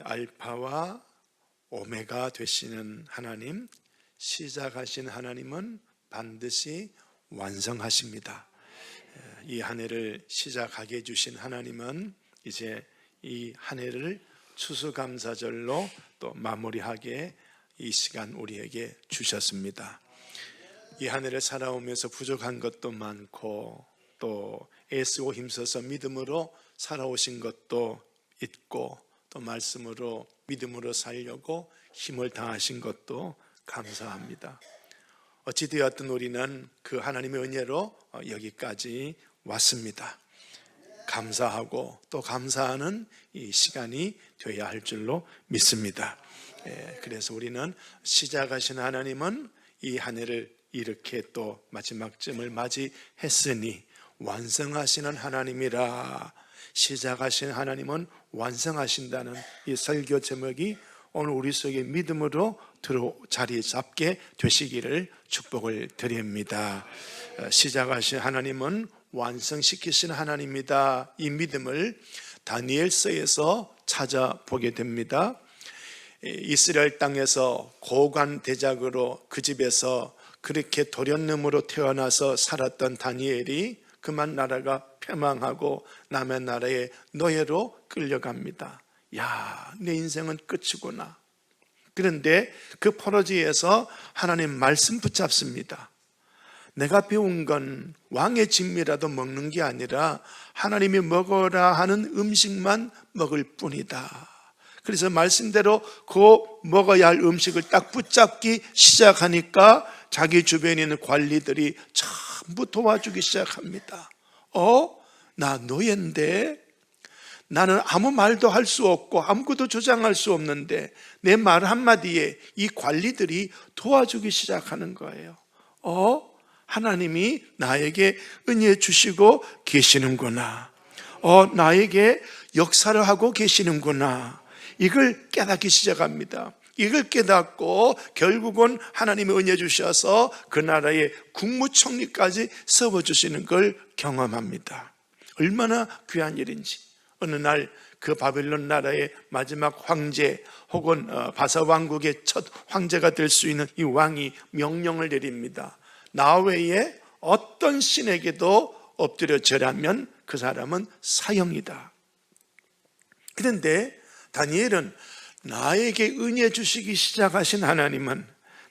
알파와 오메가 되시는 하나님, 시작하신 하나님은 반드시 완성하십니다. 이 한 해를 시작하게 해주신 하나님은 이제 이 한 해를 추수감사절로 또 마무리하게 이 시간 우리에게 주셨습니다. 이 한 해를 살아오면서 부족한 것도 많고 또 애쓰고 힘써서 믿음으로 살아오신 것도 있고 또 말씀으로 믿음으로 살려고 힘을 다하신 것도 감사합니다. 어찌되었든 우리는 그 하나님의 은혜로 여기까지 왔습니다. 감사하고 또 감사하는 이 시간이 되어야 할 줄로 믿습니다. 그래서 우리는 시작하신 하나님은 이 한 해를 이렇게 또 마지막쯤을 맞이했으니 완성하시는 하나님이라, 시작하신 하나님은 완성하신다는 이 설교 제목이 오늘 우리 속에 믿음으로 자리 잡게 되시기를 축복을 드립니다. 시작하신 하나님은 완성시키신 하나님이다. 이 믿음을 다니엘서에서 찾아보게 됩니다. 이스라엘 땅에서 고관 대작으로 그 집에서 그렇게 도련님으로 태어나서 살았던 다니엘이 그만 나라가 패망하고 남의 나라의 노예로 끌려갑니다. 야, 내 인생은 끝이구나. 그런데 그 포로지에서 하나님 말씀 붙잡습니다. 내가 배운 건 왕의 진미라도 먹는 게 아니라 하나님이 먹어라 하는 음식만 먹을 뿐이다. 그래서 말씀대로 그 먹어야 할 음식을 딱 붙잡기 시작하니까 자기 주변에 있는 관리들이 전부 도와주기 시작합니다. 나 노예인데, 나는 아무 말도 할 수 없고 아무것도 주장할 수 없는데 내 말 한마디에 이 관리들이 도와주기 시작하는 거예요. 하나님이 나에게 은혜 주시고 계시는구나. 나에게 역사를 하고 계시는구나. 이걸 깨닫기 시작합니다. 이걸 깨닫고 결국은 하나님의 은혜 주셔서 그 나라의 국무총리까지 세워주시는 걸 경험합니다. 얼마나 귀한 일인지. 어느 날 그 바벨론 나라의 마지막 황제 혹은 바사 왕국의 첫 황제가 될 수 있는 이 왕이 명령을 내립니다. 나 외에 어떤 신에게도 엎드려 절하면 그 사람은 사형이다. 그런데 다니엘은 나에게 은혜 주시기 시작하신 하나님은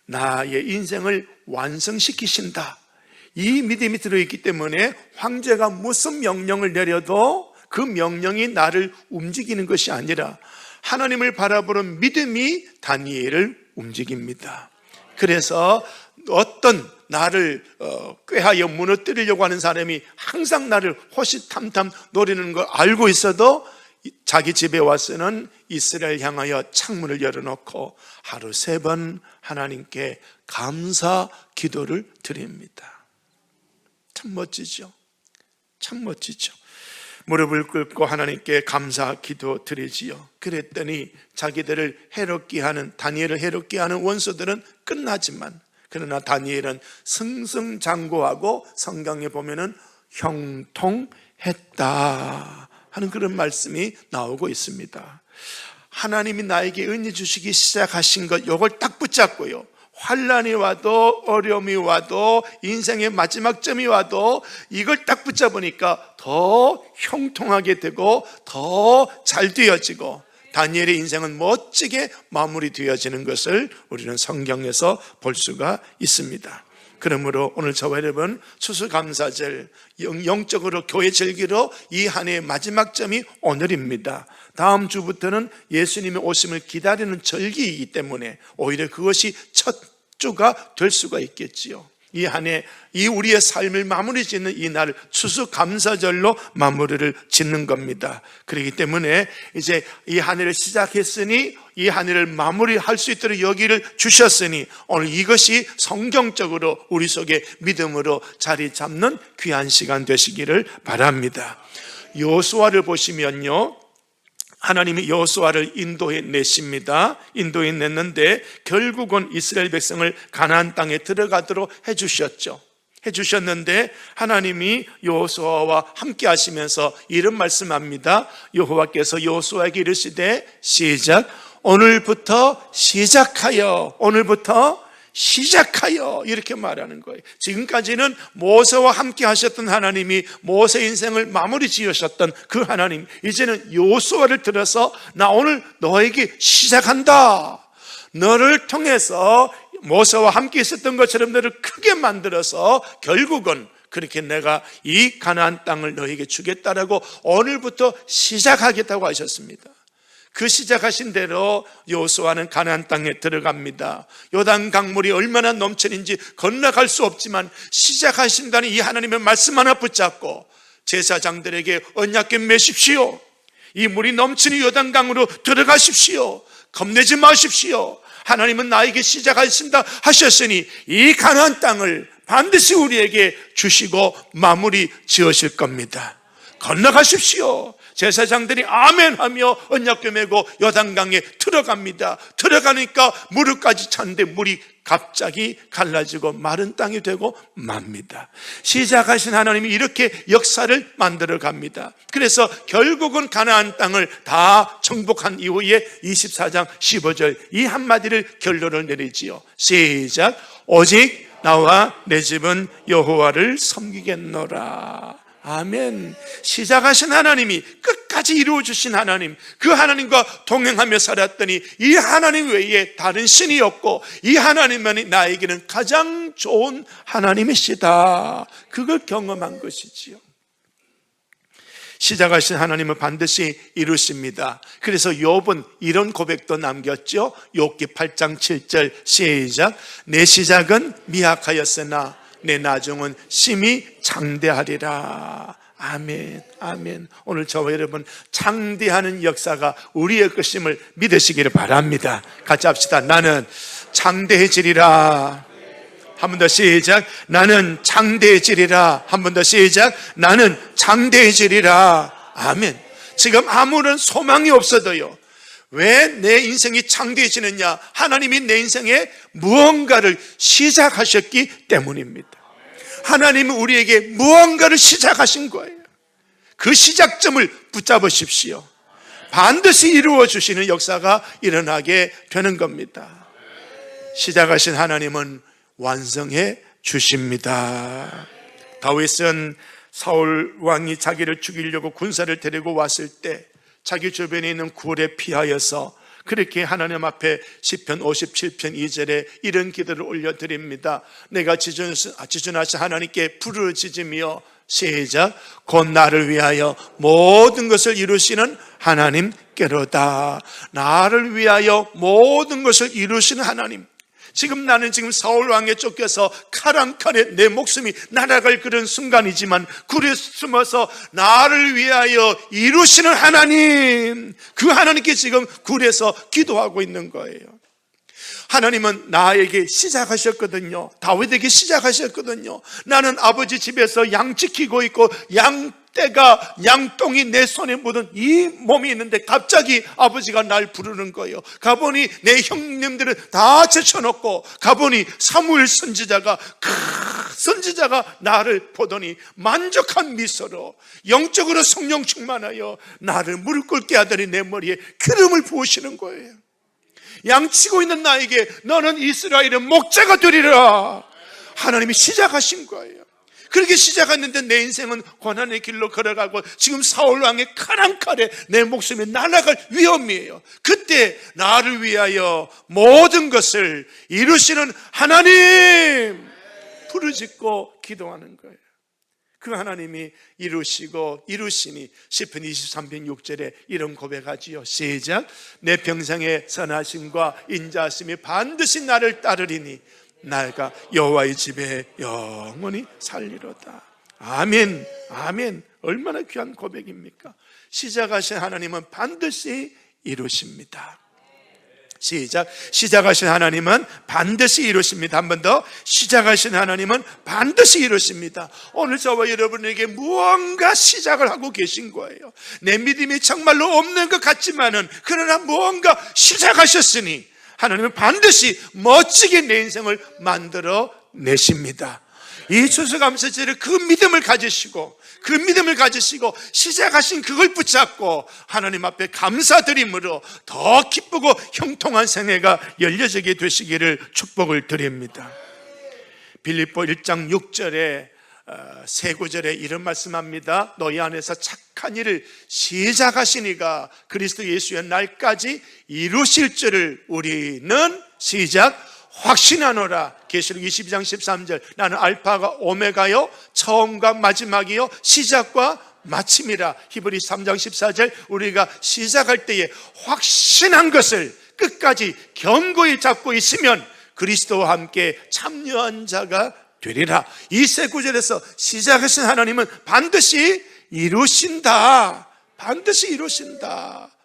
나의 인생을 완성시키신다, 이 믿음이 들어있기 때문에 황제가 무슨 명령을 내려도 그 명령이 나를 움직이는 것이 아니라 하나님을 바라보는 믿음이 다니엘을 움직입니다. 그래서 어떤 나를 꾀하여 무너뜨리려고 하는 사람이 항상 나를 호시탐탐 노리는 걸 알고 있어도 자기 집에 와서는 이스라엘 향하여 창문을 열어놓고 하루 3번 하나님께 감사 기도를 드립니다. 참 멋지죠? 참 멋지죠? 무릎을 꿇고 하나님께 감사 기도 드리지요. 그랬더니 자기들을 해롭게 하는, 다니엘을 해롭게 하는 원수들은 끝나지만, 그러나 다니엘은 승승장구하고 성경에 보면은 형통했다 하는 그런 말씀이 나오고 있습니다. 하나님이 나에게 은혜 주시기 시작하신 것, 이걸 딱 붙잡고요, 환난이 와도 어려움이 와도 인생의 마지막 점이 와도 이걸 딱 붙잡으니까 더 형통하게 되고 더 잘 되어지고 다니엘의 인생은 멋지게 마무리되어지는 것을 우리는 성경에서 볼 수가 있습니다. 그러므로 오늘 저와 여러분 추수감사절, 영적으로 교회 절기로 이 한 해의 마지막 점이 오늘입니다. 다음 주부터는 예수님의 오심을 기다리는 절기이기 때문에 오히려 그것이 첫 주가 될 수가 있겠지요. 이 한 해, 이 우리의 삶을 마무리 짓는 이 날 추수감사절로 마무리를 짓는 겁니다. 그렇기 때문에 이제 이 한 해를 시작했으니 이 한 해를 마무리할 수 있도록 여기를 주셨으니 오늘 이것이 성경적으로 우리 속에 믿음으로 자리 잡는 귀한 시간 되시기를 바랍니다. 여호수아를 보시면요, 하나님이 여호수아를 인도해 내십니다. 인도해 냈는데 결국은 이스라엘 백성을 가나안 땅에 들어가도록 해주셨죠. 해주셨는데 하나님이 여호수아와 함께 하시면서 이런 말씀합니다. 여호와께서 여호수아에게 이르시되 시작, 오늘부터 시작하여, 오늘부터 시작하여, 이렇게 말하는 거예요. 지금까지는 모세와 함께 하셨던 하나님이 모세 인생을 마무리 지으셨던 그 하나님, 이제는 여호수아를 들어서 나 오늘 너에게 시작한다. 너를 통해서 모세와 함께 있었던 것처럼 너를 크게 만들어서 결국은 그렇게 내가 이 가나안 땅을 너에게 주겠다라고 오늘부터 시작하겠다고 하셨습니다. 그 시작하신 대로 여호수아는 가나안 땅에 들어갑니다. 요단 강물이 얼마나 넘치는지 건너갈 수 없지만 시작하신다는 이 하나님의 말씀 하나 붙잡고 제사장들에게 언약궤 매십시오. 이 물이 넘치는 요단 강으로 들어가십시오. 겁내지 마십시오. 하나님은 나에게 시작하신다 하셨으니 이 가나안 땅을 반드시 우리에게 주시고 마무리 지으실 겁니다. 건너가십시오. 제사장들이 아멘하며 언약궤 메고 요단강에 들어갑니다. 들어가니까 무릎까지 찼는데 물이 갑자기 갈라지고 마른 땅이 되고 맙니다. 시작하신 하나님이 이렇게 역사를 만들어 갑니다. 그래서 결국은 가나안 땅을 다 정복한 이후에 24장 15절 이 한마디를 결론을 내리지요. 시작, 오직 나와 내 집은 여호와를 섬기겠노라. 아멘. 시작하신 하나님이 끝까지 이루어주신 하나님, 그 하나님과 동행하며 살았더니 이 하나님 외에 다른 신이 없고 이 하나님만이 나에게는 가장 좋은 하나님이시다. 그걸 경험한 것이지요. 시작하신 하나님은 반드시 이루십니다. 그래서 욥은 이런 고백도 남겼죠. 욥기 8장 7절 시작, 내 시작은 미약하였으나 내 나중은 심히 장대하리라. 아멘, 아멘. 오늘 저와 여러분 장대하는 역사가 우리의 것임을 믿으시기를 바랍니다. 같이 합시다. 나는 장대해지리라. 한 번 더 시작, 나는 장대해지리라. 한 번 더 시작, 나는 장대해지리라. 아멘. 지금 아무런 소망이 없어도요, 왜 내 인생이 장대해지느냐? 하나님이 내 인생에 무언가를 시작하셨기 때문입니다. 하나님은 우리에게 무언가를 시작하신 거예요. 그 시작점을 붙잡으십시오. 반드시 이루어 주시는 역사가 일어나게 되는 겁니다. 시작하신 하나님은 완성해 주십니다. 다윗은 사울 왕이 자기를 죽이려고 군사를 데리고 왔을 때 자기 주변에 있는 굴에 피하여서 그렇게 하나님 앞에 시편 57편 2절에 이런 기도를 올려드립니다. 내가 지존하신 하나님께 부르짖으며 시작, 곧 나를 위하여 모든 것을 이루시는 하나님께로다. 나를 위하여 모든 것을 이루시는 하나님. 지금 나는 사울 왕에 쫓겨서 칼 한 칼에 내 목숨이 날아갈 그런 순간이지만 굴에 숨어서 나를 위하여 이루시는 하나님, 그 하나님께 지금 굴에서 기도하고 있는 거예요. 하나님은 나에게 시작하셨거든요. 다윗에게 시작하셨거든요. 나는 아버지 집에서 양 지키고 있고 양똥이 내 손에 묻은 이 몸이 있는데 갑자기 아버지가 날 부르는 거예요. 가보니 내 형님들은 다 제쳐놓고 가보니 사무엘 선지자가 나를 보더니 만족한 미소로 영적으로 성령 충만하여 나를 무릎 꿇게 하더니 내 머리에 기름을 부으시는 거예요. 양치고 있는 나에게 너는 이스라엘의 목자가 되리라. 하나님이 시작하신 거예요. 그렇게 시작했는데 내 인생은 고난의 길로 걸어가고 지금 사울 왕의 칼 한 칼에 내 목숨이 날아갈 위험이에요. 그때 나를 위하여 모든 것을 이루시는 하나님 부르짖고 기도하는 거예요. 그 하나님이 이루시니 시편 23편 6절에 이런 고백하지요. 시작, 내 평생의 선하심과 인자하심이 반드시 나를 따르리니 내가 여호와의 집에 영원히 살리로다. 아멘, 아멘. 얼마나 귀한 고백입니까? 시작하신 하나님은 반드시 이루십니다. 시작, 시작하신 하나님은 반드시 이루십니다. 한 번 더, 시작하신 하나님은 반드시 이루십니다. 오늘 저와 여러분에게 무언가 시작을 하고 계신 거예요. 내 믿음이 정말로 없는 것 같지만은 그러나 무언가 시작하셨으니 하나님은 반드시 멋지게 내 인생을 만들어 내십니다. 이 추수감사절에 그 믿음을 가지시고 시작하신 그걸 붙잡고 하나님 앞에 감사드림으로 더 기쁘고 형통한 생애가 열려지게 되시기를 축복을 드립니다. 빌립보 1장 6절에 세 구절에 이런 말씀합니다. 너희 안에서 착한 일을 시작하시니가 그리스도 예수의 날까지 이루실 줄을 우리는 시작 확신하노라. 계시록 22장 13절 나는 알파가 오메가요 처음과 마지막이요 시작과 마침이라. 히브리 3장 14절 우리가 시작할 때에 확신한 것을 끝까지 견고히 잡고 있으면 그리스도와 함께 참여한 자가 되리라. 이 세 구절에서 시작하신 하나님은 반드시 이루신다. 반드시 이루신다.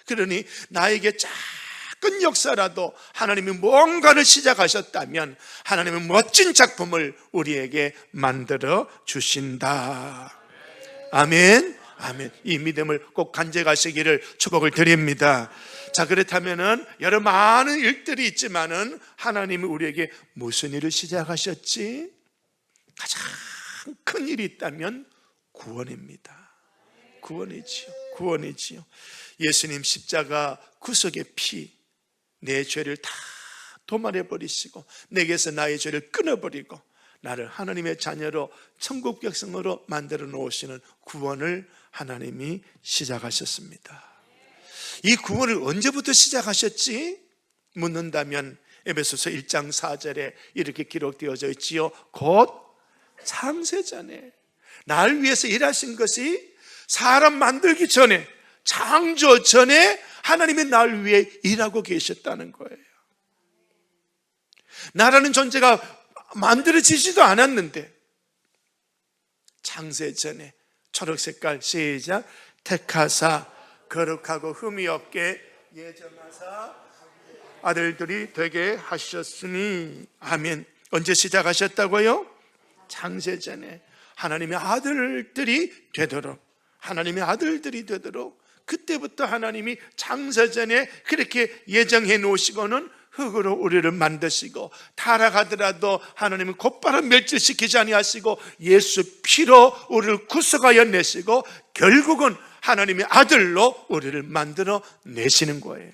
그러니 나에게 작은 역사라도 하나님이 뭔가를 시작하셨다면 하나님은 멋진 작품을 우리에게 만들어 주신다. 아멘. 이 믿음을 꼭 간직하시기를 축복을 드립니다. 자, 그렇다면은 여러 많은 일들이 있지만은 하나님이 우리에게 무슨 일을 시작하셨지? 가장 큰 일이 있다면 구원입니다. 구원이지요. 예수님 십자가 구속의 피, 내 죄를 다 도말해 버리시고 내게서 나의 죄를 끊어버리고 나를 하나님의 자녀로 천국 백성으로 만들어 놓으시는 구원을 하나님이 시작하셨습니다. 이 구원을 언제부터 시작하셨지? 묻는다면 에베소서 1장 4절에 이렇게 기록되어져 있지요. 곧 창세전에 날 위해서 일하신 것이 사람 만들기 전에, 창조 전에 하나님이 날 위해 일하고 계셨다는 거예요. 나라는 존재가 만들어지지도 않았는데 창세전에 초록색깔 시작 택하사 거룩하고 흠이 없게 예정하사 아들들이 되게 하셨으니. 아멘. 언제 시작하셨다고요? 창세전에 하나님의 아들들이 되도록 그때부터 하나님이 창세전에 그렇게 예정해 놓으시고는 흙으로 우리를 만드시고 타락하더라도 하나님은 곧바로 멸절시키지 아니하시고 예수 피로 우리를 구속하여 내시고 결국은 하나님의 아들로 우리를 만들어 내시는 거예요.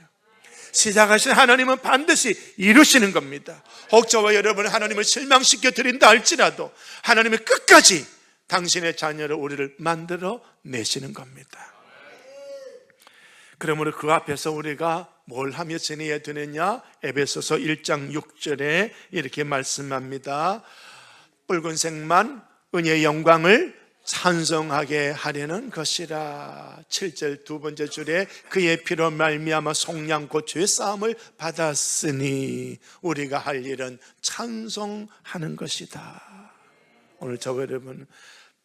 시작하신 하나님은 반드시 이루시는 겁니다. 혹 저와 여러분 하나님을 실망시켜 드린다 할지라도 하나님은 끝까지 당신의 자녀로 우리를 만들어 내시는 겁니다. 그러므로 그 앞에서 우리가 뭘 하며 지내야 되느냐? 에베소서 1장 6절에 이렇게 말씀합니다. 붉은색만 은혜의 영광을 찬송하게 하려는 것이라. 7절 두 번째 줄에 그의 피로 말미암아 속량 곧 죄 사함을 받았으니 우리가 할 일은 찬송하는 것이다. 오늘 저와 여러분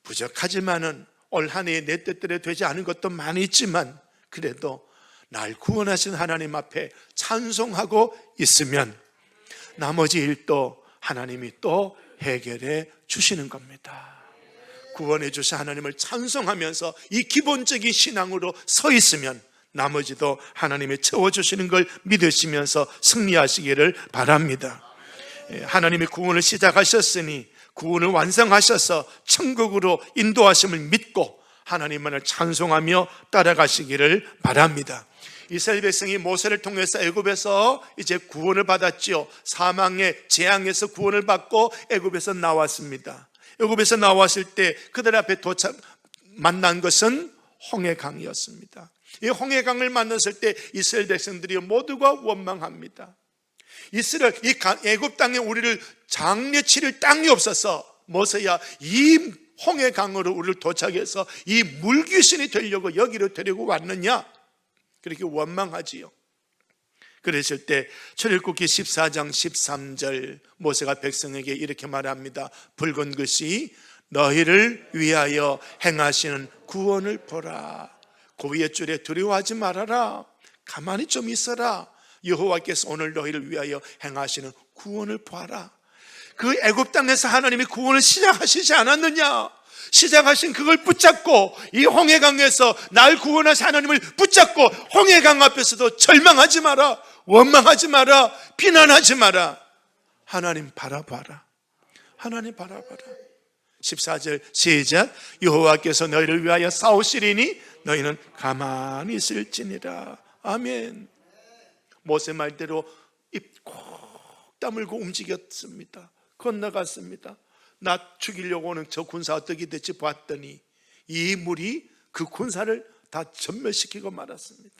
부족하지만은 올 한 해에 내 뜻대로 되지 않은 것도 많이 있지만 그래도 날 구원하신 하나님 앞에 찬송하고 있으면 나머지 일도 하나님이 또 해결해 주시는 겁니다. 구원해 주신 하나님을 찬송하면서 이 기본적인 신앙으로 서 있으면 나머지도 하나님이 채워주시는 걸 믿으시면서 승리하시기를 바랍니다. 하나님이 구원을 시작하셨으니 구원을 완성하셔서 천국으로 인도하심을 믿고 하나님만을 찬송하며 따라가시기를 바랍니다. 이스라엘 백성이 모세를 통해서 애굽에서 이제 구원을 받았지요. 사망의 재앙에서 구원을 받고 애굽에서 나왔습니다. 애굽에서 나왔을 때 그들 앞에 만난 것은 홍해강이었습니다. 이 홍해강을 만났을 때 이스라엘 백성들이 모두가 원망합니다. 이스라엘 이 애굽 땅에 우리를 장래 치를 땅이 없어서 모세야 이 홍해강으로 우리를 도착해서 이 물귀신이 되려고 여기로 데리고 왔느냐? 그렇게 원망하지요. 그랬을 때 출애굽기 14장 13절 모세가 백성에게 이렇게 말합니다. 붉은 글씨 너희를 위하여 행하시는 구원을 보라. 고위의 줄에 두려워하지 말아라. 가만히 좀 있어라. 여호와께서 오늘 너희를 위하여 행하시는 구원을 보아라. 그 애굽 땅에서 하나님이 구원을 시작하시지 않았느냐? 시작하신 그걸 붙잡고 이 홍해강에서 날 구원하신 하나님을 붙잡고 홍해강 앞에서도 절망하지 마라, 원망하지 마라, 비난하지 마라. 하나님 바라봐라. 하나님 바라봐라. 14절 시작. 여호와께서 너희를 위하여 싸우시리니 너희는 가만히 있을지니라. 아멘. 모세 말대로 입 꼭 다물고 움직였습니다. 건너갔습니다. 나 죽이려고 오는 저 군사 어떻게 될지 봤더니 이 물이 그 군사를 다 전멸시키고 말았습니다.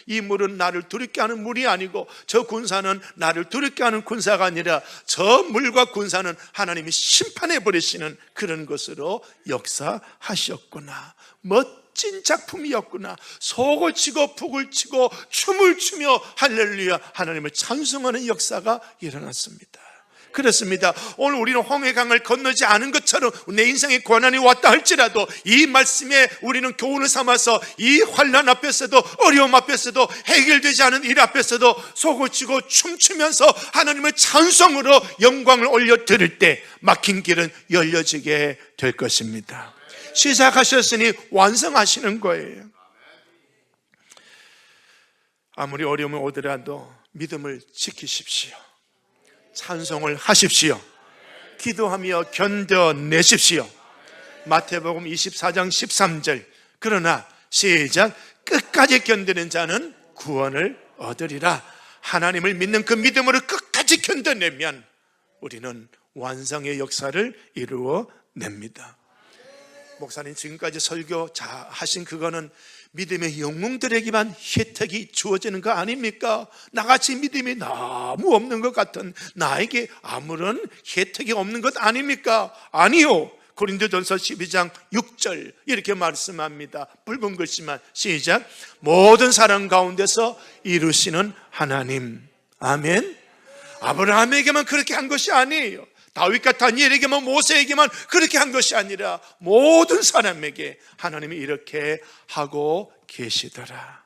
이 물은 나를 두렵게 하는 물이 아니고 저 군사는 나를 두렵게 하는 군사가 아니라 저 물과 군사는 하나님이 심판해 버리시는 그런 것으로 역사하셨구나. 멋진 작품이었구나. 속을 치고 북을 치고 춤을 추며 할렐루야 하나님을 찬송하는 역사가 일어났습니다. 그렇습니다. 오늘 우리는 홍해강을 건너지 않은 것처럼 내 인생에 고난이 왔다 할지라도 이 말씀에 우리는 교훈을 삼아서 이 환난 앞에서도 어려움 앞에서도 해결되지 않은 일 앞에서도 속을 치고 춤추면서 하나님의 찬송으로 영광을 올려드릴 때 막힌 길은 열려지게 될 것입니다. 시작하셨으니 완성하시는 거예요. 아무리 어려움이 오더라도 믿음을 지키십시오. 찬송을 하십시오. 기도하며 견뎌내십시오. 마태복음 24장 13절. 그러나 시작. 끝까지 견디는 자는 구원을 얻으리라. 하나님을 믿는 그 믿음으로 끝까지 견뎌내면 우리는 완성의 역사를 이루어냅니다. 목사님 지금까지 설교 하신 그거는 믿음의 영웅들에게만 혜택이 주어지는 거 아닙니까? 나같이 믿음이 너무 없는 것 같은 나에게 아무런 혜택이 없는 것 아닙니까? 아니요. 고린도전서 12장 6절 이렇게 말씀합니다. 붉은 글씨만 시작. 모든 사람 가운데서 이루시는 하나님. 아멘. 아브라함에게만 그렇게 한 것이 아니에요. 다윗과 다니엘에게만, 모세에게만 그렇게 한 것이 아니라 모든 사람에게 하나님이 이렇게 하고 계시더라.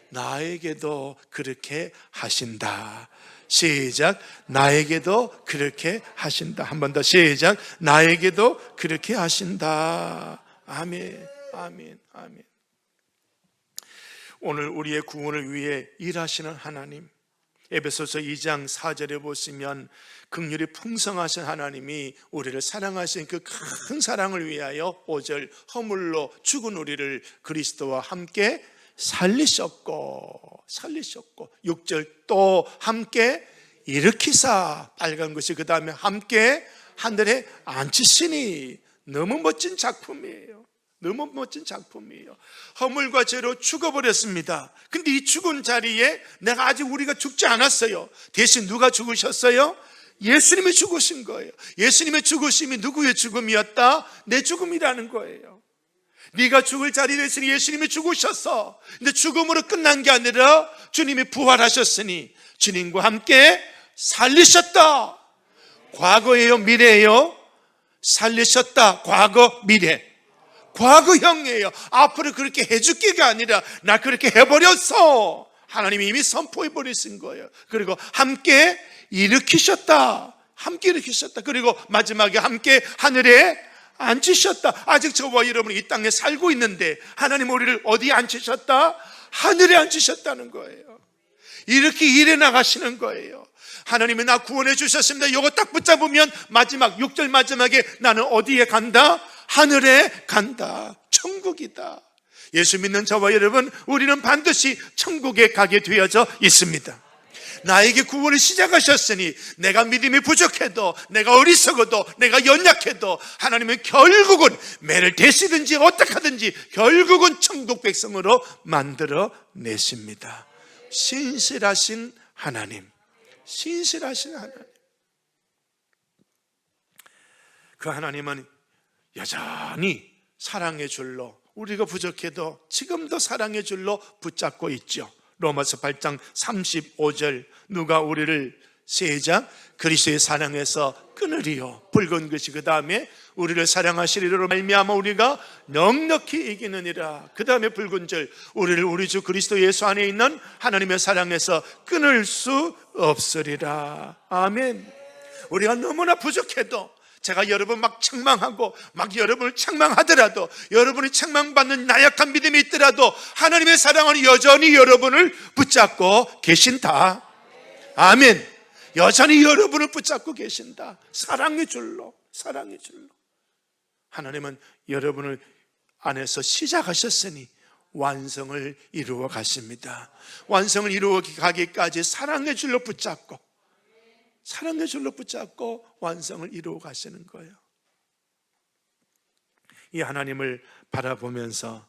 나에게도 그렇게 하신다. 시작. 나에게도 그렇게 하신다. 한 번 더 시작. 나에게도 그렇게 하신다. 아멘, 아멘, 아멘. 오늘 우리의 구원을 위해 일하시는 하나님. 에베소서 2장 4절에 보시면 긍휼이 풍성하신 하나님이 우리를 사랑하신 그 큰 사랑을 위하여 5절 허물로 죽은 우리를 그리스도와 함께 살리셨고 6절 또 함께 일으키사 빨간 것이 그 다음에 함께 하늘에 앉히시니 너무 멋진 작품이에요. 너무 멋진 작품이에요. 허물과 죄로 죽어버렸습니다. 근데 이 죽은 자리에 내가 아직 우리가 죽지 않았어요. 대신 누가 죽으셨어요? 예수님이 죽으신 거예요. 예수님의 죽으심이 누구의 죽음이었다? 내 죽음이라는 거예요. 네가 죽을 자리에 있으니 예수님이 죽으셨어. 근데 죽음으로 끝난 게 아니라 주님이 부활하셨으니 주님과 함께 살리셨다. 과거예요, 미래예요? 살리셨다. 과거, 미래. 과거형이에요. 앞으로 그렇게 해줄게가 아니라 나 그렇게 해버렸어. 하나님이 이미 선포해버리신 거예요. 그리고 함께 일으키셨다. 함께 일으키셨다. 그리고 마지막에 함께 하늘에 앉히셨다. 아직 저와 여러분이 이 땅에 살고 있는데 하나님 우리를 어디에 앉히셨다? 하늘에 앉히셨다는 거예요. 이렇게 일해 나가시는 거예요. 하나님이 나 구원해 주셨습니다. 이거 딱 붙잡으면 마지막 6절 마지막에 나는 어디에 간다? 하늘에 간다. 천국이다. 예수 믿는 저와 여러분, 우리는 반드시 천국에 가게 되어져 있습니다. 나에게 구원을 시작하셨으니 내가 믿음이 부족해도, 내가 어리석어도, 내가 연약해도 하나님은 결국은 매를 대시든지 어떻게 하든지 결국은 천국 백성으로 만들어 내십니다. 신실하신 하나님, 신실하신 하나님. 그 하나님은 여전히 사랑의 줄로, 우리가 부족해도 지금도 사랑의 줄로 붙잡고 있죠. 로마서 8장 35절 누가 우리를 시작 그리스도의 사랑에서 끊으리요. 붉은 글씨 그 다음에 우리를 사랑하시리로 말미암아 우리가 넉넉히 이기느니라. 그 다음에 붉은 절 우리를 우리 주 그리스도 예수 안에 있는 하나님의 사랑에서 끊을 수 없으리라. 아멘. 우리가 너무나 부족해도 제가 여러분 막 책망하고 막 여러분을 책망하더라도 여러분이 책망받는 나약한 믿음이 있더라도 하나님의 사랑은 여전히 여러분을 붙잡고 계신다. 아멘. 여전히 여러분을 붙잡고 계신다. 사랑의 줄로, 사랑의 줄로. 하나님은 여러분을 안에서 시작하셨으니 완성을 이루어 가십니다. 완성을 이루어 가기까지 사랑의 줄로 붙잡고, 사랑의 줄로 붙잡고 완성을 이루어 가시는 거예요. 이 하나님을 바라보면서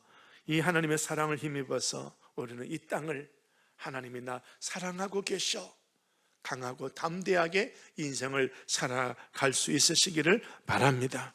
이 하나님의 사랑을 힘입어서 우리는 이 땅을 하나님이 나 사랑하고 계셔, 강하고 담대하게 인생을 살아갈 수 있으시기를 바랍니다.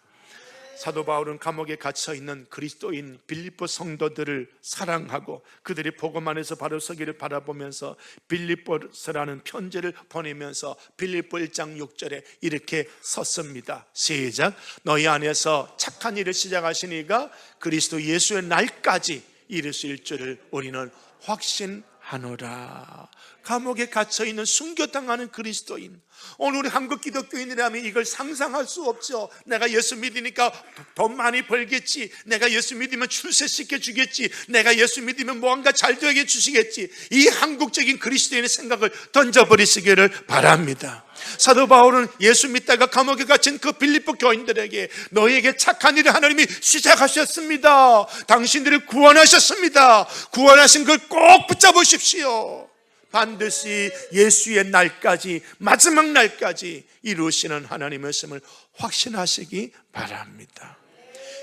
사도 바울은 감옥에 갇혀 있는 그리스도인 빌립보 성도들을 사랑하고 그들이 복음 안에서 바로 서기를 바라보면서 빌립보서라는 편지를 보내면서 빌립보 1장 6절에 이렇게 썼습니다. 시작. 너희 안에서 착한 일을 시작하시니가 그리스도 예수의 날까지 이르실 줄을 우리는 확신하노라. 감옥에 갇혀있는 순교당하는 그리스도인, 오늘 우리 한국 기독교인이라면 이걸 상상할 수 없죠. 내가 예수 믿으니까 돈 많이 벌겠지, 내가 예수 믿으면 출세시켜 주겠지, 내가 예수 믿으면 뭔가 잘 되게 주시겠지. 이 한국적인 그리스도인의 생각을 던져버리시기를 바랍니다. 사도 바울은 예수 믿다가 감옥에 갇힌 그 빌립보 교인들에게 너희에게 착한 일을 하나님이 시작하셨습니다. 당신들을 구원하셨습니다. 구원하신 걸 꼭 붙잡으십시오. 반드시 예수의 날까지, 마지막 날까지 이루시는 하나님의 말씀을 확신하시기 바랍니다.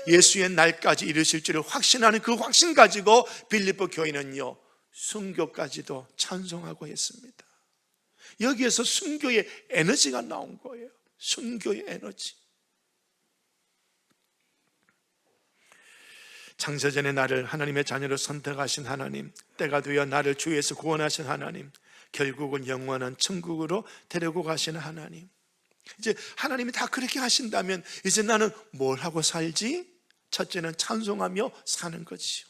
예수의 날까지 이루실 줄을 확신하는 그 확신 가지고 빌립보 교인은요, 순교까지도 찬송하고 했습니다. 여기에서 순교의 에너지가 나온 거예요. 순교의 에너지. 창세전에 나를 하나님의 자녀로 선택하신 하나님, 때가 되어 나를 주에서 구원하신 하나님, 결국은 영원한 천국으로 데리고 가시는 하나님. 이제 하나님이 다 그렇게 하신다면 이제 나는 뭘 하고 살지? 첫째는 찬송하며 사는 거지요.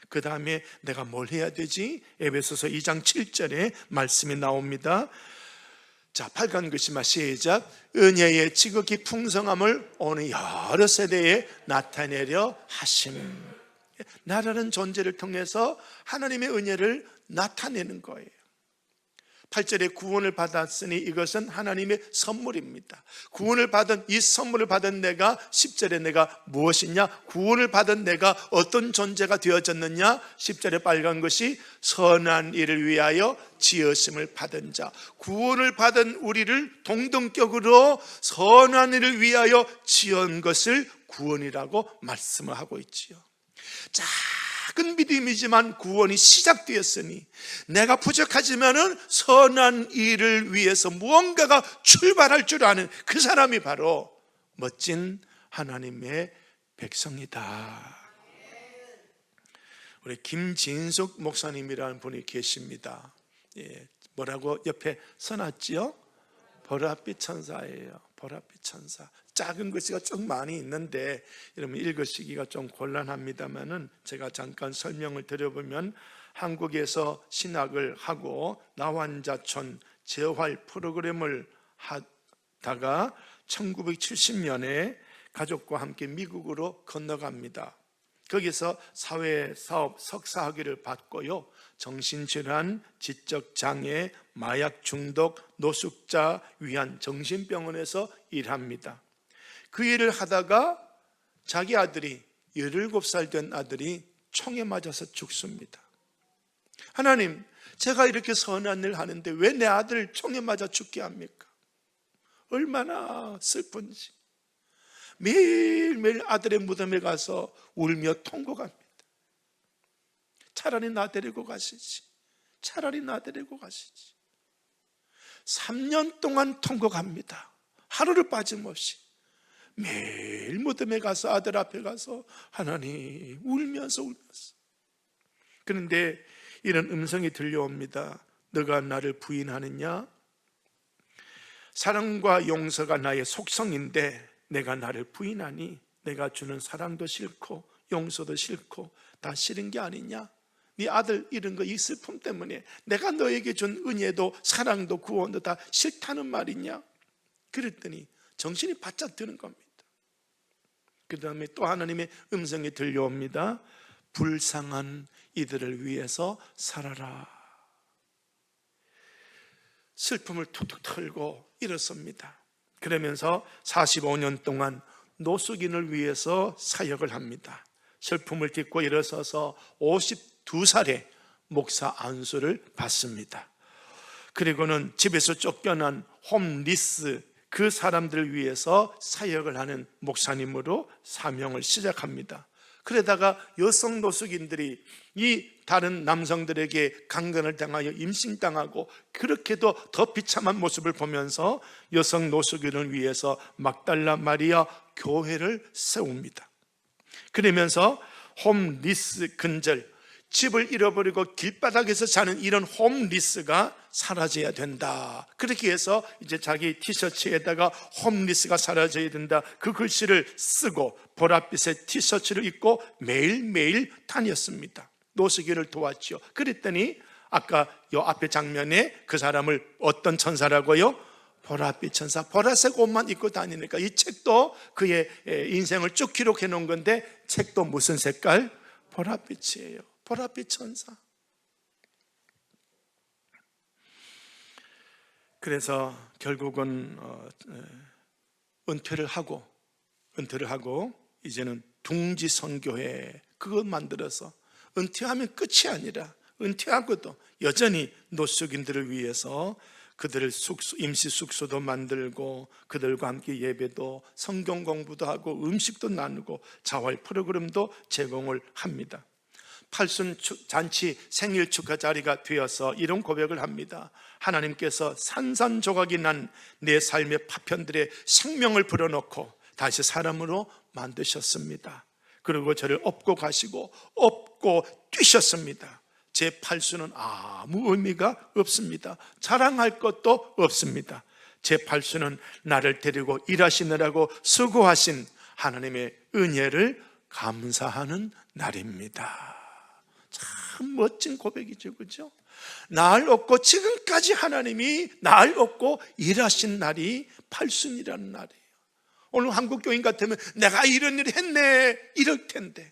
그 다음에 내가 뭘 해야 되지? 에베소서 2장 7절에 말씀이 나옵니다. 자, 빨간 글씨만 시작. 은혜의 지극히 풍성함을 어느 여러 세대에 나타내려 하심. 나라는 존재를 통해서 하나님의 은혜를 나타내는 거예요. 8절에 구원을 받았으니 이것은 하나님의 선물입니다. 구원을 받은 이 선물을 받은 내가, 10절에 내가 무엇이냐? 구원을 받은 내가 어떤 존재가 되어졌느냐? 10절에 빨간 것이 선한 일을 위하여 지으심을 받은 자. 구원을 받은 우리를 동등격으로 선한 일을 위하여 지은 것을 구원이라고 말씀을 하고 있지요. 작은 믿음이지만 구원이 시작되었으니 내가 부족하지만은 선한 일을 위해서 무언가가 출발할 줄 아는 그 사람이 바로 멋진 하나님의 백성이다. 우리 김진숙 목사님이라는 분이 계십니다. 예, 뭐라고 옆에 써놨지요? 보랏빛 천사예요. 보랏빛 천사. 작은 글씨가 좀 많이 있는데 여러분 읽으시기가 좀 곤란합니다만은 제가 잠깐 설명을 드려보면, 한국에서 신학을 하고 나환자촌 재활 프로그램을 하다가 1970년에 가족과 함께 미국으로 건너갑니다. 거기서 사회사업 석사학위를 받고요, 정신질환, 지적장애, 마약 중독, 노숙자 위한 정신병원에서 일합니다. 그 일을 하다가 자기 아들이, 17살 된 아들이 총에 맞아서 죽습니다. 하나님, 제가 이렇게 선한 일을 하는데 왜 내 아들 총에 맞아 죽게 합니까? 얼마나 슬픈지. 매일매일 아들의 무덤에 가서 울며 통곡합니다. 차라리 나 데리고 가시지. 차라리 나 데리고 가시지. 3년 동안 통곡합니다. 하루를 빠짐없이. 매일 무덤에 가서 아들 앞에 가서 하나님 울면서. 그런데 이런 음성이 들려옵니다. 너가 나를 부인하느냐? 사랑과 용서가 나의 속성인데 내가 나를 부인하니? 내가 주는 사랑도 싫고 용서도 싫고 다 싫은 게 아니냐? 네 아들 잃은 거 이 슬픔 때문에 내가 너에게 준 은혜도 사랑도 구원도 다 싫다는 말이냐? 그랬더니 정신이 바짝 드는 겁니다. 그 다음에 또 하나님의 음성이 들려옵니다. 불쌍한 이들을 위해서 살아라. 슬픔을 툭툭 털고 일어섭니다. 그러면서 45년 동안 노숙인을 위해서 사역을 합니다. 슬픔을 딛고 일어서서 52살에 목사 안수를 받습니다. 그리고는 집에서 쫓겨난 홈리스, 그 사람들을 위해서 사역을 하는 목사님으로 사명을 시작합니다. 그러다가 여성 노숙인들이 이 다른 남성들에게 강간을 당하여 임신당하고 그렇게도 더 비참한 모습을 보면서 여성 노숙인을 위해서 막달라 마리아 교회를 세웁니다. 그러면서 홈리스 근절, 집을 잃어버리고 길바닥에서 자는 이런 홈리스가 사라져야 된다. 그렇게 해서 이제 자기 티셔츠에다가 홈리스가 사라져야 된다, 그 글씨를 쓰고 보랏빛의 티셔츠를 입고 매일매일 다녔습니다. 노숙인을 도왔죠. 그랬더니 아까 요 앞에 장면에 그 사람을 어떤 천사라고요? 보랏빛 천사, 보라색 옷만 입고 다니니까 이 책도 그의 인생을 쭉 기록해 놓은 건데, 책도 무슨 색깔? 보랏빛이에요. 보랏빛 천사. 그래서 결국은 은퇴를 하고 이제는 둥지 선교회 그거 만들어서 은퇴하면 끝이 아니라 은퇴하고도 여전히 노숙인들을 위해서 그들을 임시 숙소도 만들고 그들과 함께 예배도, 성경 공부도 하고 음식도 나누고 자활 프로그램도 제공을 합니다. 팔순 잔치 생일 축하 자리가 되어서 이런 고백을 합니다. 하나님께서 산산조각이 난 내 삶의 파편들의 생명을 불어넣고 다시 사람으로 만드셨습니다. 그리고 저를 업고 가시고 업고 뛰셨습니다. 제 팔순은 아무 의미가 없습니다. 자랑할 것도 없습니다. 제 팔순은 나를 데리고 일하시느라고 수고하신 하나님의 은혜를 감사하는 날입니다. 참 멋진 고백이죠, 그렇죠? 날 얻고 지금까지 하나님이 날 얻고 일하신 날이 팔순이라는 날이에요. 오늘 한국 교인 같으면 내가 이런 일을 했네 이럴 텐데,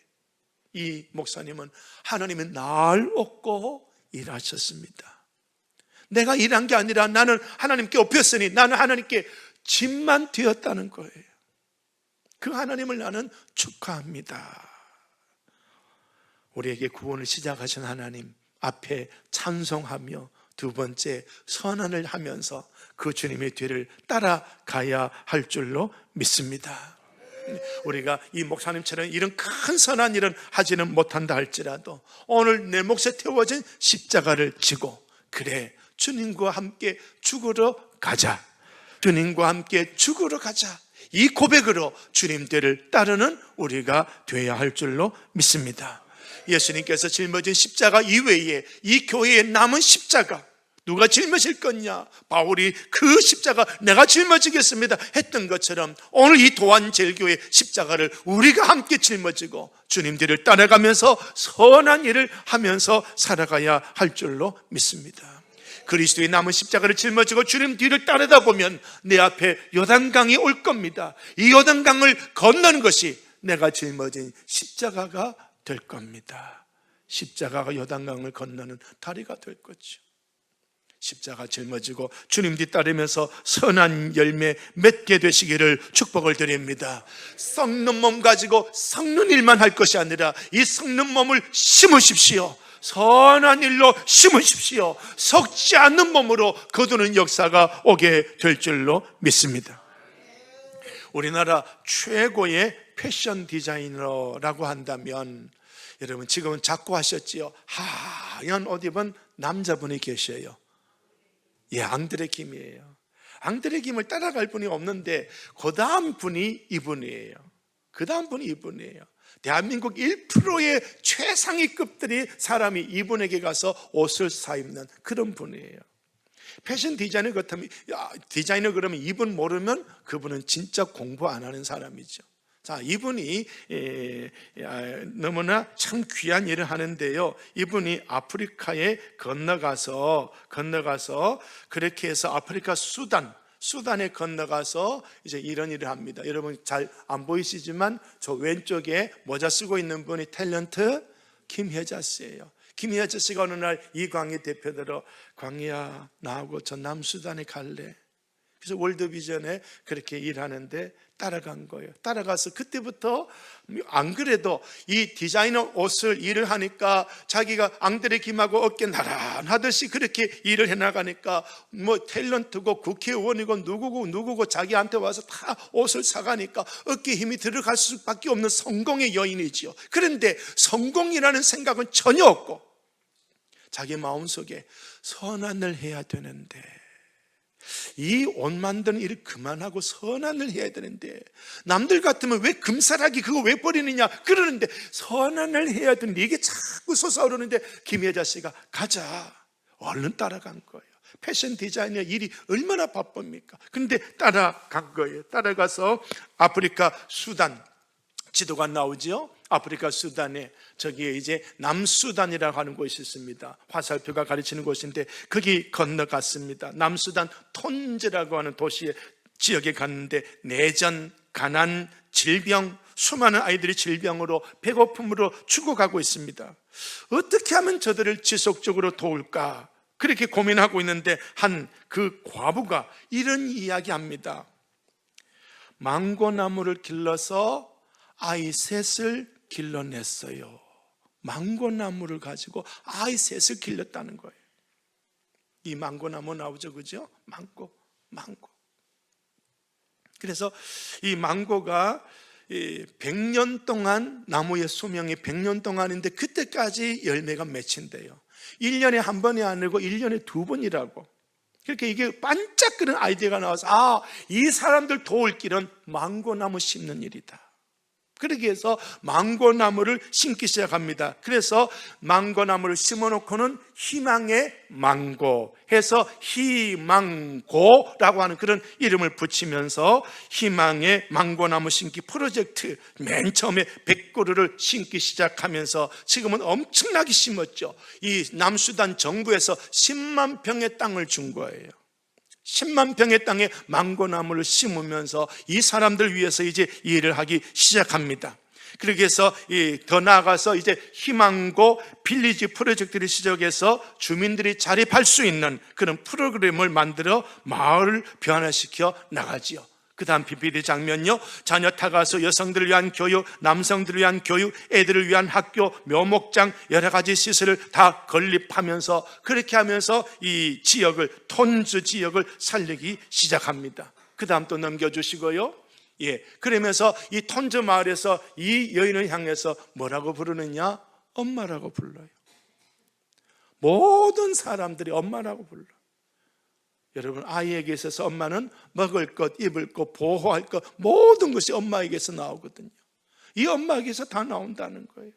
이 목사님은 하나님은 날 얻고 일하셨습니다. 내가 일한 게 아니라 나는 하나님께 업혔으니 나는 하나님께 짐만 되었다는 거예요. 그 하나님을 나는 축하합니다. 우리에게 구원을 시작하신 하나님 앞에 찬송하며, 두 번째 선언을 하면서 그 주님의 뒤를 따라가야 할 줄로 믿습니다. 우리가 이 목사님처럼 이런 큰 선한 일은 하지는 못한다 할지라도 오늘 내 몫에 태워진 십자가를 지고, 그래 주님과 함께 죽으러 가자, 주님과 함께 죽으러 가자, 이 고백으로 주님 뒤를 따르는 우리가 되어야 할 줄로 믿습니다. 예수님께서 짊어진 십자가 이외에 이 교회에 남은 십자가 누가 짊어질 거냐? 바울이 그 십자가 내가 짊어지겠습니다 했던 것처럼 오늘 이 도안제일교회 십자가를 우리가 함께 짊어지고 주님 뒤를 따라가면서 선한 일을 하면서 살아가야 할 줄로 믿습니다. 그리스도의 남은 십자가를 짊어지고 주님 뒤를 따르다 보면 내 앞에 요단강이 올 겁니다. 이 요단강을 건너는 것이 내가 짊어진 십자가가 될 겁니다. 십자가가 요단강을 건너는 다리가 될 거죠. 십자가 짊어지고 주님 뒤 따르면서 선한 열매 맺게 되시기를 축복을 드립니다. 썩는 몸 가지고 썩는 일만 할 것이 아니라 이 썩는 몸을 심으십시오. 선한 일로 심으십시오. 썩지 않는 몸으로 거두는 역사가 오게 될 줄로 믿습니다. 우리나라 최고의 패션 디자이너라고 한다면, 여러분 지금은 자꾸 하셨지요. 하얀 옷 입은 남자분이 계셔요. 예, 앙드레 김이에요. 앙드레 김을 따라갈 분이 없는데 그 다음 분이 이분이에요. 대한민국 1%의 최상위급들이 사람이 이분에게 가서 옷을 사입는 그런 분이에요. 패션 디자이너 그러면 이분 모르면 그분은 진짜 공부 안 하는 사람이죠. 자, 이분이 너무나 참 귀한 일을 하는데요. 이분이 아프리카에 건너가서 그렇게 해서 아프리카 수단에 건너가서 이제 이런 일을 합니다. 여러분 잘 안 보이시지만 저 왼쪽에 모자 쓰고 있는 분이 탤런트 김혜자 씨예요. 김희 아저씨가 어느 날 이광희 대표대로 광희야 나하고 저 남수단에 갈래? 그래서 월드비전에 그렇게 일하는데 따라간 거예요. 따라가서 그때부터 안 그래도 이 디자이너 옷을 일을 하니까 자기가 앙드레 김하고 어깨 나란하듯이 그렇게 일을 해나가니까 뭐 탤런트고 국회의원이고 누구고 자기한테 와서 다 옷을 사가니까 어깨에 힘이 들어갈 수밖에 없는 성공의 여인이지요. 그런데 성공이라는 생각은 전혀 없고 자기 마음속에 선한 일 해야 되는데 이 옷 만드는 일을 그만하고 선한 일 해야 되는데 남들 같으면 왜 금사라기 그거 왜 버리느냐 그러는데 선한 일 해야 되는데 이게 자꾸 솟아오르는데 김혜자 씨가 가자 얼른 따라간 거예요. 패션 디자이너 일이 얼마나 바쁩니까? 그런데 따라간 거예요. 따라가서 아프리카 수단 지도가 나오죠. 아프리카 수단에 저기에 이제 남수단이라고 하는 곳이 있습니다. 화살표가 가르치는 곳인데 거기 건너갔습니다. 남수단 톤즈라고 하는 도시에 지역에 갔는데 내전, 가난, 질병, 수많은 아이들이 질병으로 배고픔으로 죽어가고 있습니다. 어떻게 하면 저들을 지속적으로 도울까? 그렇게 고민하고 있는데 한 그 과부가 이런 이야기합니다. 망고나무를 길러서 아이 셋을 길러냈어요. 망고나무를 가지고 아이 셋을 길렀다는 거예요. 이 망고나무 나오죠, 그죠? 망고. 그래서 이 망고가 100년 동안 나무의 수명이 100년 동안인데 그때까지 열매가 맺힌대요. 1년에 한 번이 아니고 1년에 2번이라고. 그렇게 이게 반짝거리는 아이디어가 나와서 이 사람들 도울 길은 망고나무 심는 일이다. 그러기 위해서 망고나무를 심기 시작합니다. 그래서 망고나무를 심어놓고는 희망의 망고 해서 희망고라고 하는 그런 이름을 붙이면서 희망의 망고나무 심기 프로젝트 맨 처음에 100그루를 심기 시작하면서 지금은 엄청나게 심었죠. 이 남수단 정부에서 10만 평의 땅을 준 거예요. 10만 평의 땅에 망고나무를 심으면서 이 사람들 위해서 이제 일을 하기 시작합니다. 그러기 위해서 더 나아가서 이제 희망고 빌리지 프로젝트를 시작해서 주민들이 자립할 수 있는 그런 프로그램을 만들어 마을을 변화시켜 나가지요. 그 다음 PPT 장면요. 자녀 타가서 여성들을 위한 교육, 남성들을 위한 교육, 애들을 위한 학교, 묘목장 여러 가지 시설을 다 건립하면서 그렇게 하면서 이 지역을 톤즈 지역을 살리기 시작합니다. 그 다음 또 넘겨주시고요. 그러면서 이 톤즈 마을에서 이 여인을 향해서 뭐라고 부르느냐? 엄마라고 불러요. 모든 사람들이 엄마라고 불러요. 여러분, 아이에게 있어서 엄마는 먹을 것, 입을 것, 보호할 것 모든 것이 엄마에게서 나오거든요. 이 엄마에게서 다 나온다는 거예요.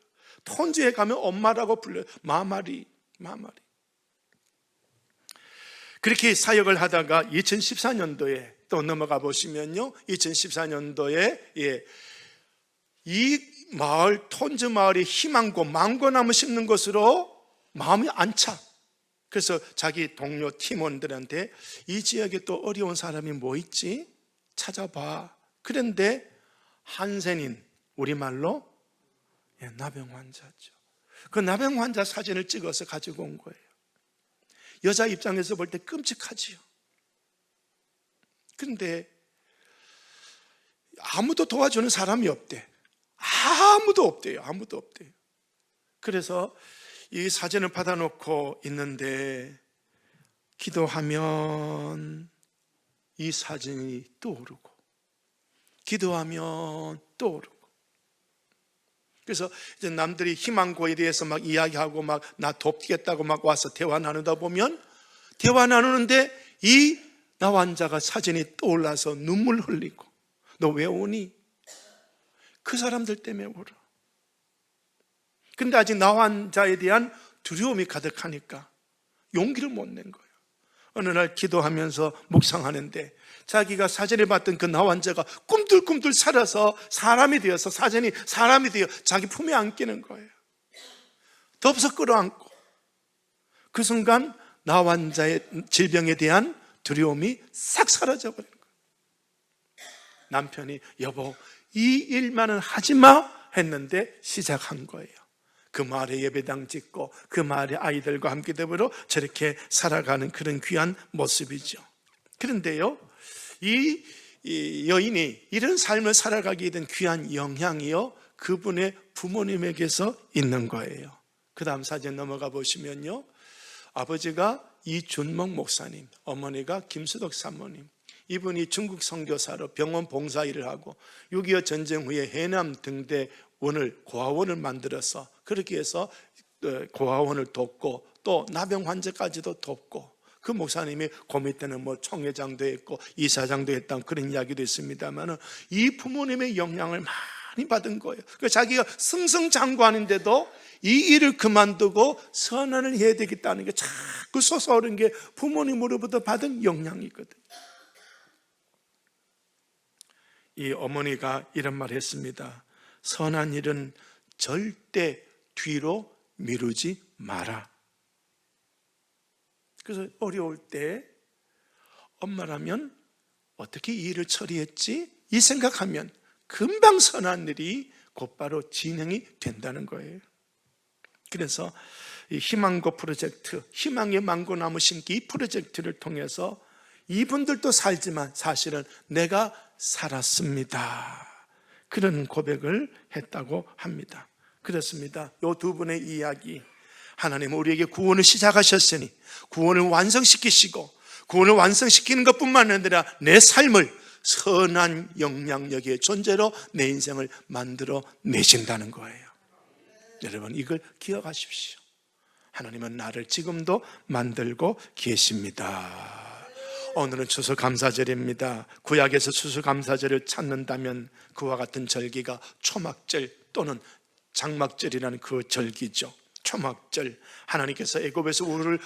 톤즈에 가면 엄마라고 불러요. 마마리. 그렇게 사역을 하다가 2014년도에 또 넘어가 보시면요, 2014년도에 이 마을, 톤즈 마을이 희망고 망고나무 심는 것으로 마음이 안 차. 그래서 자기 동료 팀원들한테 이 지역에 또 어려운 사람이 뭐 있지? 찾아봐. 그런데 한센인, 우리말로 나병 환자죠. 그 나병 환자 사진을 찍어서 가지고 온 거예요. 여자 입장에서 볼 때 끔찍하지요. 그런데 아무도 도와주는 사람이 없대. 아무도 없대요. 그래서 이 사진을 받아놓고 있는데 기도하면 이 사진이 떠오르고 기도하면 떠오르고 그래서 이제 남들이 희망고에 대해서 막 이야기하고 막 나 돕겠다고 막 와서 대화 나누다 보면 대화 나누는데 이 나 환자가 사진이 떠올라서 눈물 흘리고 너 왜 오니? 그 사람들 때문에 울어. 근데 아직 나 환자에 대한 두려움이 가득하니까 용기를 못 낸 거예요. 어느 날 기도하면서 묵상하는데 자기가 사진을 봤던 그 나 환자가 꿈틀꿈틀 살아서 사람이 되어서 사진이 사람이 되어 자기 품에 안기는 거예요. 덥석 끌어안고 그 순간 나 환자의 질병에 대한 두려움이 싹 사라져 버린 거예요. 남편이 여보 이 일만은 하지 마 했는데 시작한 거예요. 그 마을에 예배당 짓고 그 마을의 아이들과 함께 더불어 저렇게 살아가는 그런 귀한 모습이죠. 그런데요, 이 여인이 이런 삶을 살아가게 된 귀한 영향이요, 그분의 부모님에게서 있는 거예요. 그 다음 사진 넘어가 보시면요, 아버지가 이준목 목사님, 어머니가 김수덕 사모님, 이분이 중국 선교사로 병원 봉사 일을 하고 6.25 전쟁 후에 해남 등대원을 고아원을 만들어서 그렇게 해서 고아원을 돕고 또 나병 환자까지도 돕고, 그 목사님이 그 밑에는 뭐 총회장도 했고 이사장도 했다는 그런 이야기도 있습니다만 이 부모님의 영향을 많이 받은 거예요. 그러니까 자기가 승승장구하는데도 이 일을 그만두고 선언을 해야 되겠다는 게 자꾸 솟아오르는 게 부모님으로부터 받은 영향이거든요. 이 어머니가 이런 말 했습니다. 선한 일은 절대 뒤로 미루지 마라. 그래서 어려울 때 엄마라면 어떻게 이 일을 처리했지? 이 생각하면 금방 선한 일이 곧바로 진행이 된다는 거예요. 그래서 이 희망고 프로젝트, 희망의 망고나무 심기 이 프로젝트를 통해서 이분들도 살지만 사실은 내가 살았습니다, 그런 고백을 했다고 합니다. 그렇습니다. 이 두 분의 이야기, 하나님은 우리에게 구원을 시작하셨으니 구원을 완성시키시고 구원을 완성시키는 것뿐만 아니라 내 삶을 선한 영향력의 존재로 내 인생을 만들어 내신다는 거예요. 여러분, 이걸 기억하십시오. 하나님은 나를 지금도 만들고 계십니다. 오늘은 추수감사절입니다. 구약에서 추수감사절을 찾는다면 그와 같은 절기가 초막절 또는 장막절이라는 그 절기죠. 초막절, 하나님께서 애굽에서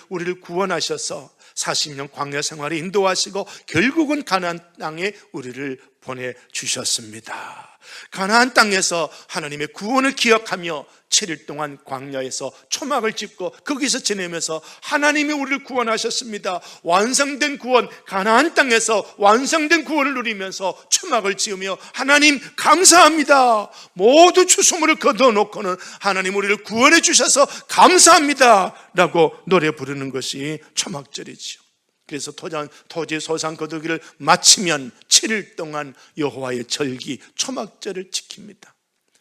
우리를 구원하셔서 40년 광야 생활에 인도하시고 결국은 가나안 땅에 우리를 보내주셨습니다. 가나안 땅에서 하나님의 구원을 기억하며 7일 동안 광야에서 초막을 짚고 거기서 지내면서 하나님이 우리를 구원하셨습니다. 완성된 구원, 가나안 땅에서 완성된 구원을 누리면서 초막을 지으며 하나님 감사합니다, 모두 추수물을 거둬놓고는 하나님 우리를 구원해 주셔서 감사합니다 라고 노래 부르는 것이 초막절이죠. 그래서 토지 소산 거두기를 마치면 7일 동안 여호와의 절기 초막절을 지킵니다.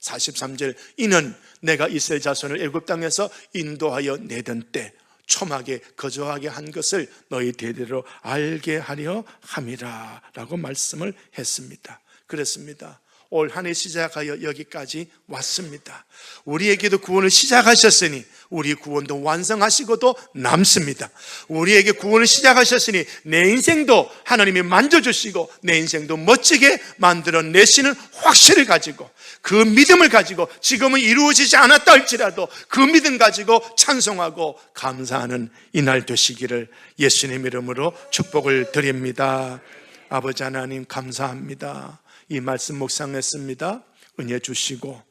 43절, 이는 내가 이스라엘 자손을 애굽 땅에서 인도하여 내던 때 초막에 거주하게 한 것을 너희 대대로 알게 하려 함이라 라고 말씀을 했습니다. 그렇습니다. 올 한 해 시작하여 여기까지 왔습니다. 우리에게도 구원을 시작하셨으니 우리 구원도 완성하시고도 남습니다. 우리에게 구원을 시작하셨으니 내 인생도 하나님이 만져주시고 내 인생도 멋지게 만들어내시는 확신을 가지고, 그 믿음을 가지고 지금은 이루어지지 않았다 할지라도 그 믿음 가지고 찬송하고 감사하는 이날 되시기를 예수님 이름으로 축복을 드립니다. 아버지 하나님 감사합니다. 이 말씀 묵상했습니다. 은혜 주시고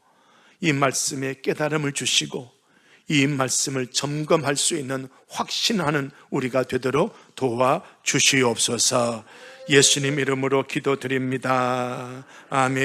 이 말씀에 깨달음을 주시고 이 말씀을 점검할 수 있는 확신하는 우리가 되도록 도와주시옵소서. 예수님 이름으로 기도드립니다. 아멘.